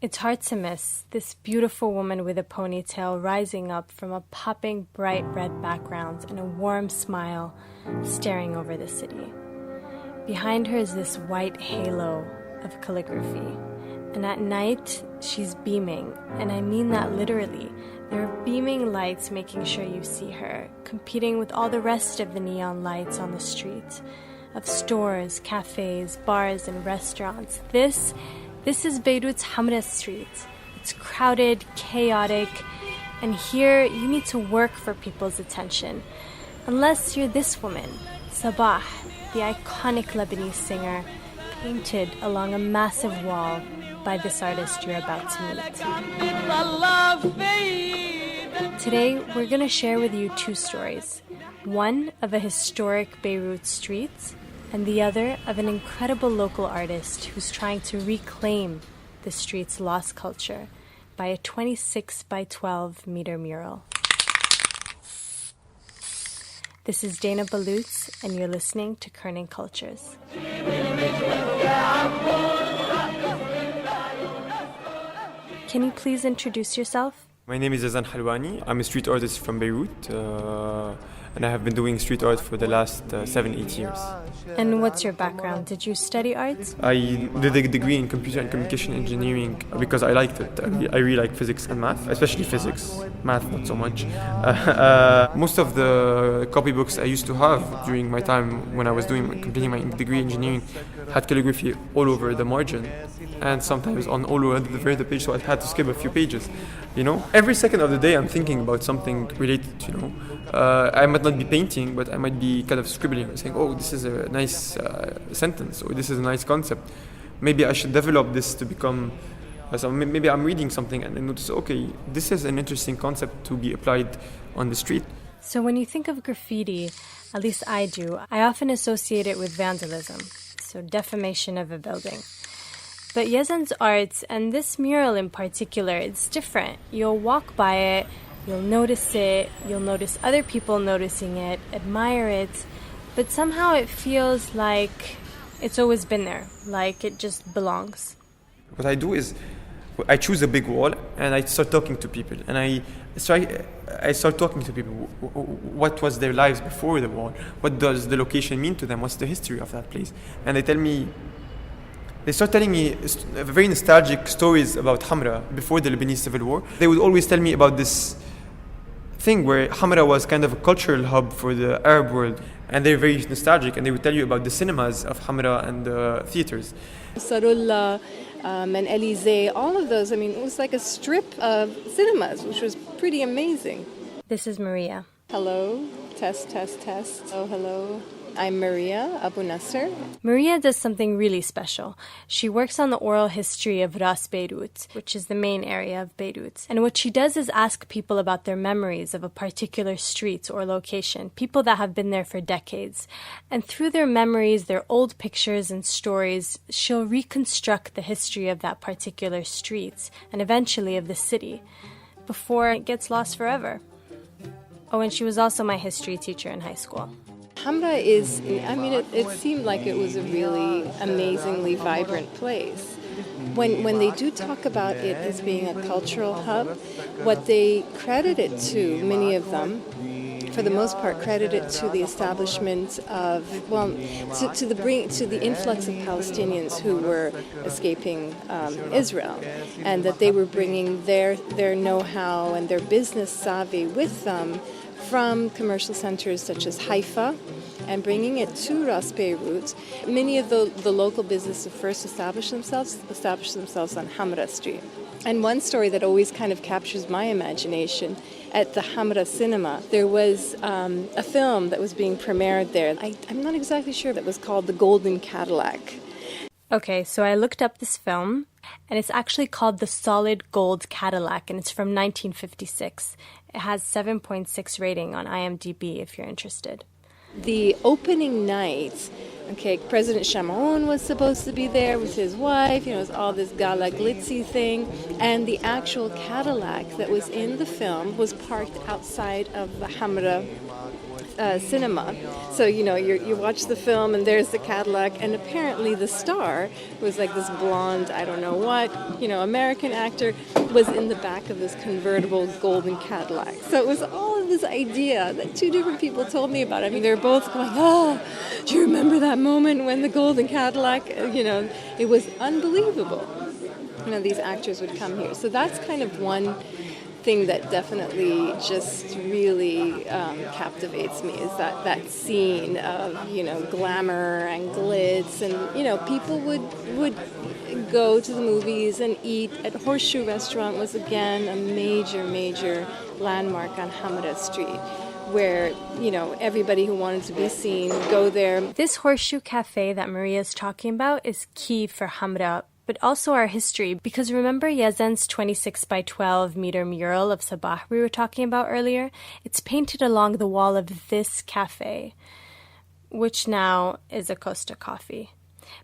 It's hard to miss this beautiful woman with a ponytail rising up from a popping bright red background and a warm smile staring over the city. Behind her is this white halo of calligraphy. And at night, she's beaming, and I mean that literally. There are beaming lights making sure you see her, competing with all the rest of the neon lights on the street, of stores, cafes, bars, and restaurants. This is Beirut's Hamra street. It's crowded, chaotic, and here you need to work for people's attention. Unless you're this woman, Sabah, the iconic Lebanese singer, painted along a massive wall by this artist you're about to meet. Today, we're going to share with you two stories. One of a historic Beirut street, and the other of an incredible local artist who's trying to reclaim the street's lost culture by a 26 by 12 meter mural. This is Dana Balutz, and you're listening to Kerning Cultures. Can you please introduce yourself? My name is Yazan Halwani. I'm a street artist from Beirut, and I have been doing street art for the last 7-8 years. And what's your background? Did you study art? I did a degree in computer and communication engineering because I liked it. I really like physics and math, especially physics. Math, not so much. Most of the copybooks I used to have during my time when I was completing my degree in engineering had calligraphy all over the margin, and sometimes on all over the very page, so I had to skip a few pages. Every second of the day I'm thinking about something related. I might not be painting, but I might be kind of scribbling, saying, "Oh, this is a nice sentence," or "This is a nice concept. Maybe I should develop this to become." So maybe I'm reading something and I notice, okay, this is an interesting concept to be applied on the street. So when you think of graffiti, at least I do, I often associate it with vandalism, so defamation of a building. But Yazan's art, and this mural in particular, it's different. You'll walk by it, you'll notice it, you'll notice other people noticing it, admire it, but somehow it feels like it's always been there, like it just belongs. What I do is I choose a big wall and I start talking to people, and I start talking to people. What was their lives before the wall? What does the location mean to them? What's the history of that place? And they start telling me very nostalgic stories about Hamra before the Lebanese Civil War. They would always tell me about this thing where Hamra was kind of a cultural hub for the Arab world, and they're very nostalgic, and they would tell you about the cinemas of Hamra and the theaters. Sarullah, and Elysee, all of those, it was like a strip of cinemas, which was pretty amazing. This is Maria. Hello, test. Oh, hello. I'm Maria Abunnasr. Maria does something really special. She works on the oral history of Ras Beirut, which is the main area of Beirut. And what she does is ask people about their memories of a particular street or location, people that have been there for decades. And through their memories, their old pictures and stories, she'll reconstruct the history of that particular street and eventually of the city before it gets lost forever. Oh, and she was also my history teacher in high school. Hamra is, it seemed like it was a really amazingly vibrant place. When they do talk about it as being a cultural hub, what they credit it to, many of them, for the most part, credit it to the establishment of, to the influx of Palestinians who were escaping Israel, and that they were bringing their know-how and their business savvy with them from commercial centers such as Haifa, and bringing it to Ras Beirut. Many of the local businesses first established themselves on Hamra Street. And one story that always kind of captures my imagination, at the Hamra cinema, there was a film that was being premiered there. I'm not exactly sure if it was called The Golden Cadillac. Okay, so I looked up this film, and it's actually called The Solid Gold Cadillac, and it's from 1956. It has 7.6 rating on IMDb if you're interested. The opening night, President Shamoun was supposed to be there with his wife, it was all this gala glitzy thing, and the actual Cadillac that was in the film was parked outside of the Hamra cinema. So, you watch the film and there's the Cadillac, and apparently the star was like this blonde, I don't know what, American actor, was in the back of this convertible golden Cadillac. So it was all of this idea that two different people told me about. I mean, they're both going, oh, do you remember that moment when the golden Cadillac, it was unbelievable. These actors would come here. So that's kind of one thing that definitely just really captivates me, is that scene of, glamour and glitz, and, people would go to the movies and eat at Horseshoe Restaurant. Was again a major landmark on Hamra Street, where, everybody who wanted to be seen go there. This Horseshoe Cafe that Maria's talking about is key for Hamra, but also our history, because remember Yazan's 26 by 12 meter mural of Sabah we were talking about earlier? It's painted along the wall of this cafe, which now is a Costa Coffee.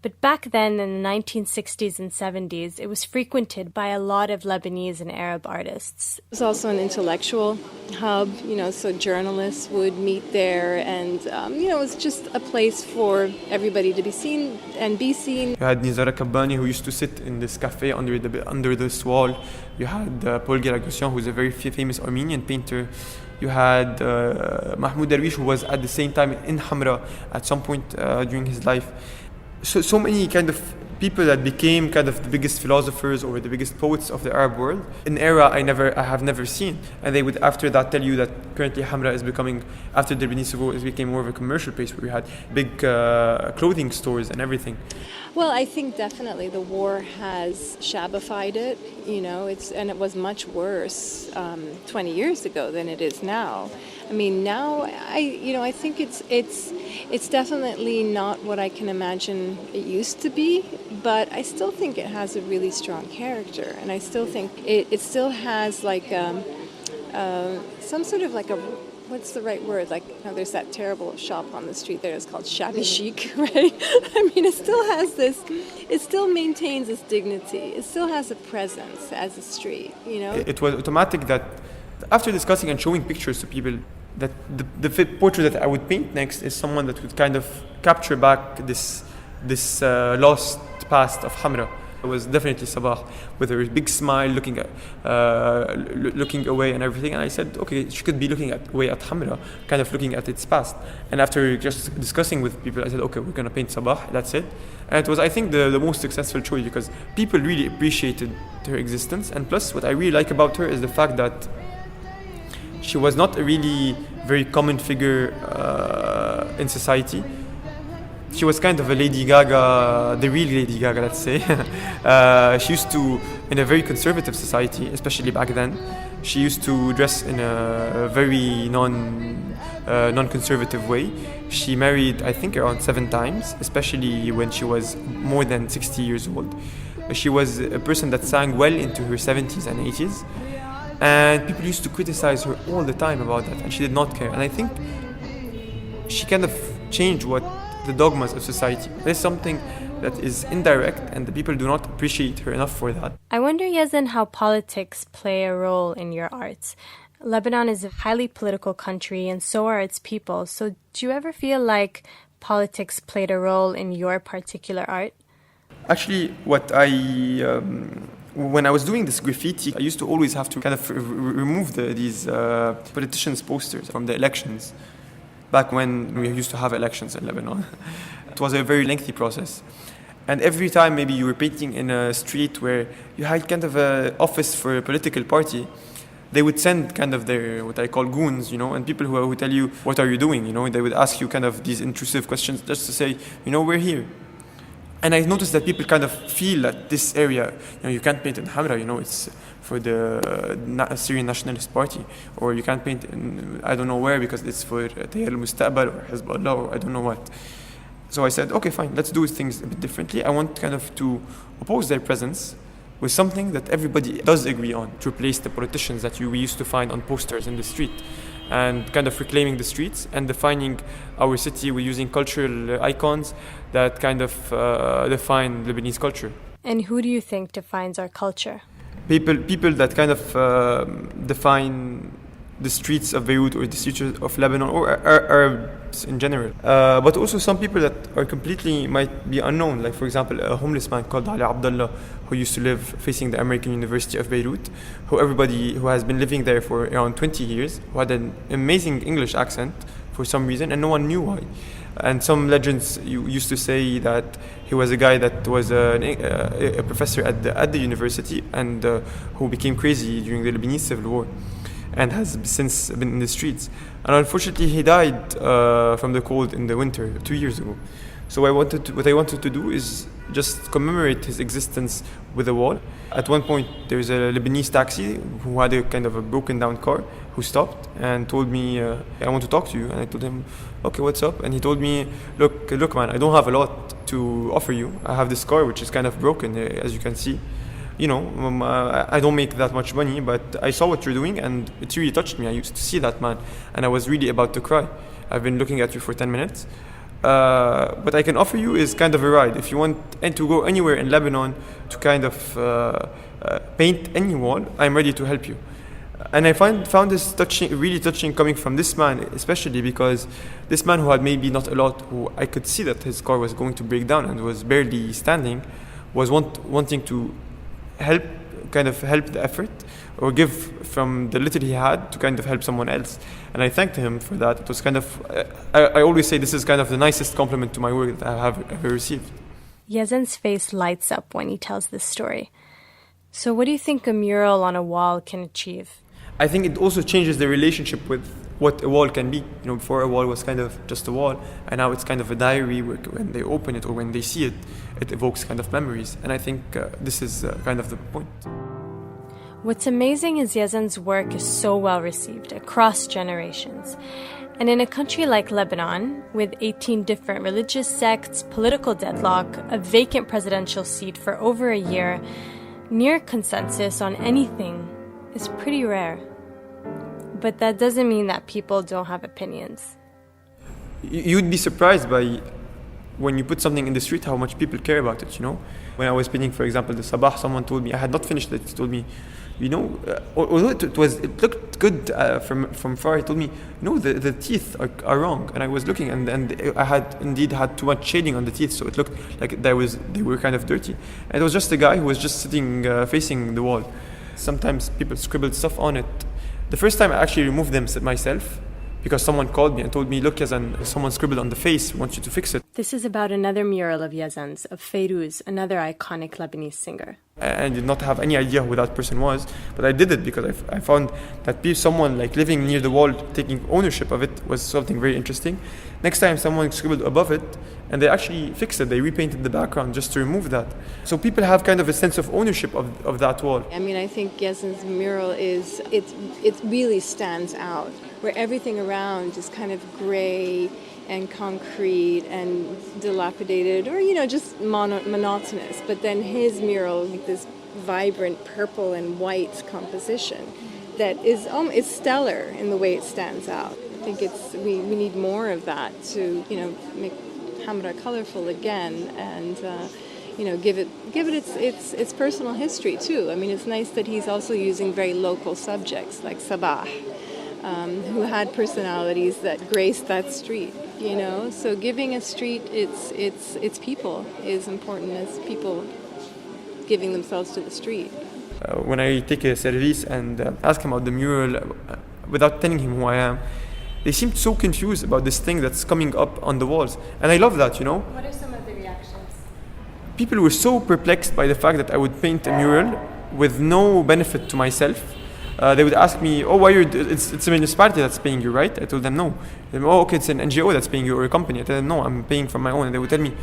But back then, in the 1960s and 70s, it was frequented by a lot of Lebanese and Arab artists. It was also an intellectual hub, so journalists would meet there, and, it was just a place for everybody to be seen and be seen. You had Nizar Kabbani, who used to sit in this cafe under this wall. You had Paul Giragossian, who's a very famous Armenian painter. You had Mahmoud Darwish, who was at the same time in Hamra at some point during his life. So many kind of people that became kind of the biggest philosophers or the biggest poets of the Arab world, an era I have never seen. And they would after that tell you that currently Hamra is becoming, after the Lebanese Civil War, it became more of a commercial place where we had big clothing stores and everything. Well, I think definitely the war has shabified it, and it was much worse 20 years ago than it is now. I mean, now I think it's definitely not what I can imagine it used to be, but I still think it has a really strong character, and I still think it still has like some sort of like a, what's the right word? Like, there's that terrible shop on the street there. It's called shabby chic, right? I mean, it still maintains its dignity. It still has a presence as a street, It was automatic that after discussing and showing pictures to people, that the portrait that I would paint next is someone that would kind of capture back this lost past of Hamra. It was definitely Sabah with her big smile, looking away and everything. And I said, okay, she could be looking away at Hamra, kind of looking at its past. And after just discussing with people, I said, okay, we're going to paint Sabah, that's it. And it was, I think, the most successful choice, because people really appreciated her existence. And plus, what I really like about her is the fact that she was not a really very common figure in society. She was kind of a Lady Gaga, the real Lady Gaga, let's say. She used to, in a very conservative society, especially back then, she used to dress in a very non-conservative way. She married, I think, around 7 times, especially when she was more than 60 years old. She was a person that sang well into her 70s and 80s. And people used to criticize her all the time about that, and she did not care. And I think she kind of changed the dogmas of society. There's something that is indirect, and the people do not appreciate her enough for that. I wonder, Yazan, how politics play a role in your arts. Lebanon is a highly political country, and so are its people. So do you ever feel like politics played a role in your particular art? Actually, when I was doing this graffiti, I used to always have to kind of remove these politicians' posters from the elections, back when we used to have elections in Lebanon. It was a very lengthy process. And every time maybe you were painting in a street where you had kind of an office for a political party, they would send kind of their, what I call goons, and people who would tell you, what are you doing? They would ask you kind of these intrusive questions just to say, we're here. And I noticed that people kind of feel that this area, you can't paint in Hamra, it's for the Syrian Nationalist Party, or you can't paint in I don't know where because it's for Tayar al-Mustaqbal or Hezbollah or I don't know what. So I said, okay, fine, let's do things a bit differently. I want kind of to oppose their presence with something that everybody does agree on, to replace the politicians that we used to find on posters in the street, and kind of reclaiming the streets and defining our city with using cultural icons that kind of define Lebanese culture. And who do you think defines our culture? People that kind of define the streets of Beirut or the streets of Lebanon or Arabs in general. But also some people that are completely might be unknown, like for example a homeless man called Ali Abdullah who used to live facing the American University of Beirut, who has been living there for around 20 years, who had an amazing English accent for some reason and no one knew why. And some legends used to say that he was a guy that was a professor at the university and who became crazy during the Lebanese Civil War and has since been in the streets. And unfortunately, he died from the cold in the winter 2 years ago. So what I wanted to do is just commemorate his existence with a wall. At one point, there's a Lebanese taxi who had a kind of a broken down car who stopped and told me, I want to talk to you. And I told him, okay, what's up? And he told me, look, man, I don't have a lot to offer you. I have this car which is kind of broken, as you can see. You know, I don't make that much money, but I saw what you're doing and it really touched me. I used to see that, man, and I was really about to cry. I've been looking at you for 10 minutes. What I can offer you is kind of a ride. If you want and to go anywhere in Lebanon to kind of paint any wall, I'm ready to help you. And I found this really touching coming from this man, especially because this man who had maybe not a lot, who I could see that his car was going to break down and was barely standing, was wanting to help the effort or give from the little he had to kind of help someone else. And I thanked him for that. It was kind of, I always say this is kind of the nicest compliment to my work that I have ever received. Yazan's face lights up when he tells this story. So what do you think a mural on a wall can achieve? I think it also changes the relationship with what a wall can be. You know, before a wall was kind of just a wall, and now it's kind of a diary where when they open it or when they see it, it evokes kind of memories. And I think this is kind of the point. What's amazing is Yazan's work is so well received across generations. And in a country like Lebanon, with 18 different religious sects, political deadlock, a vacant presidential seat for over a year, near consensus on anything is pretty rare. But that doesn't mean that people don't have opinions. You'd be surprised by when you put something in the street how much people care about it, you know? When I was painting, for example, the Sabah, someone told me, I had not finished it, he told me, you know, although it looked good from far, he told me, no, the teeth are wrong. And I was looking and I had indeed had too much shading on the teeth, so it looked like they were kind of dirty. And it was just a guy who was just sitting facing the wall. Sometimes people scribbled stuff on it. The first time I actually removed them myself, because someone called me and told me, look, Yazan, someone scribbled on the face, we want you to fix it. This is about another mural of Yazan's, of Fayrouz, another iconic Lebanese singer. I did not have any idea who that person was, but I did it because I found that someone like living near the wall, taking ownership of it, was something very interesting. Next time someone scribbled above it, and they actually fixed it. They repainted the background just to remove that. So people have kind of a sense of ownership of that wall. I mean, I think Yazan's mural it really stands out, where everything around is kind of gray and concrete and dilapidated, or, you know, just monotonous. But then his mural, with this vibrant purple and white composition that is stellar in the way it stands out. I think we need more of that to, you know, make Hamra colorful again, and you know, give it its personal history too. I mean, it's nice that he's also using very local subjects like Sabah, who had personalities that graced that street. You know, so giving a street its people is important as people giving themselves to the street. When I take a service and ask him about the mural, without telling him who I am, they seemed so confused about this thing that's coming up on the walls. And I love that, you know. What are some of the reactions? People were so perplexed by the fact that I would paint a mural with no benefit to myself. They would ask me, oh, why it's a municipality that's paying you, right? I told them no. They would, oh, okay, it's an NGO that's paying you or a company. I told them no, I'm paying from my own. And they would tell me,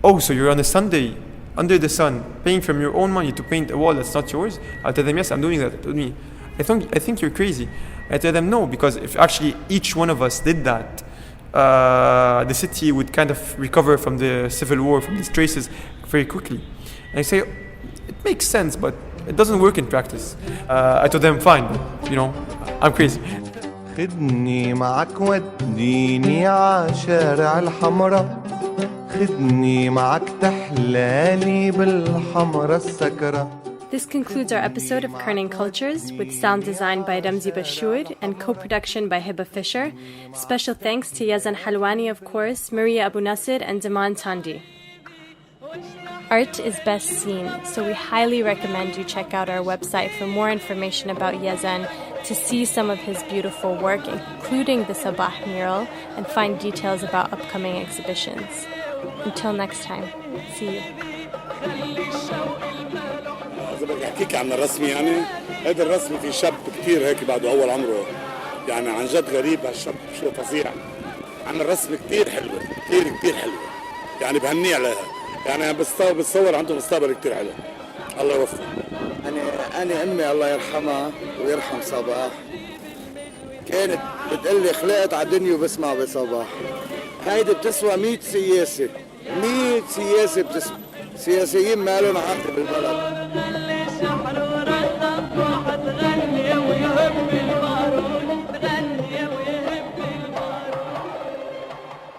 oh, so you're on a Sunday under the sun paying from your own money to paint a wall that's not yours? I tell them, yes, I'm doing that. They told me, I think you're crazy. I tell them no, because if actually each one of us did that, the city would kind of recover from the civil war, from these traces very quickly. And I say, it makes sense, but it doesn't work in practice. I told them, fine, but, you know, I'm crazy. خدني معك وديني عشارع الحمرا خدني معك تحلالي بالحمرا السكرة. This concludes our episode of Kerning Cultures, with sound design by Ramzi Bashour and co-production by Hiba Fisher. Special thanks to Yazan Halwani, of course, Maria Abunnasr, and Daman Tandi. Art is best seen, so we highly recommend you check out our website for more information about Yazan, to see some of his beautiful work, including the Sabah mural, and find details about upcoming exhibitions. Until next time, see you. إذا بدي أحكيك عن الرسم يعني هذا الرسم في شاب كتير هيك بعده أول عمره يعني عن جد غريب هالشاب شو فظيع عن الرسم كتير حلوة كتير حلوة يعني بهني عليها يعني بتصور عنده مستقبل كتير حلو الله يوفقه. أنا أمي الله يرحمها ويرحم صباح كانت بتقلي خلقت على الدنيا وبسمع بصباح هيدي بتسوى 100 سياسة 100 سياسة بتسوى سياسيين ما لهم عقل بالبلد.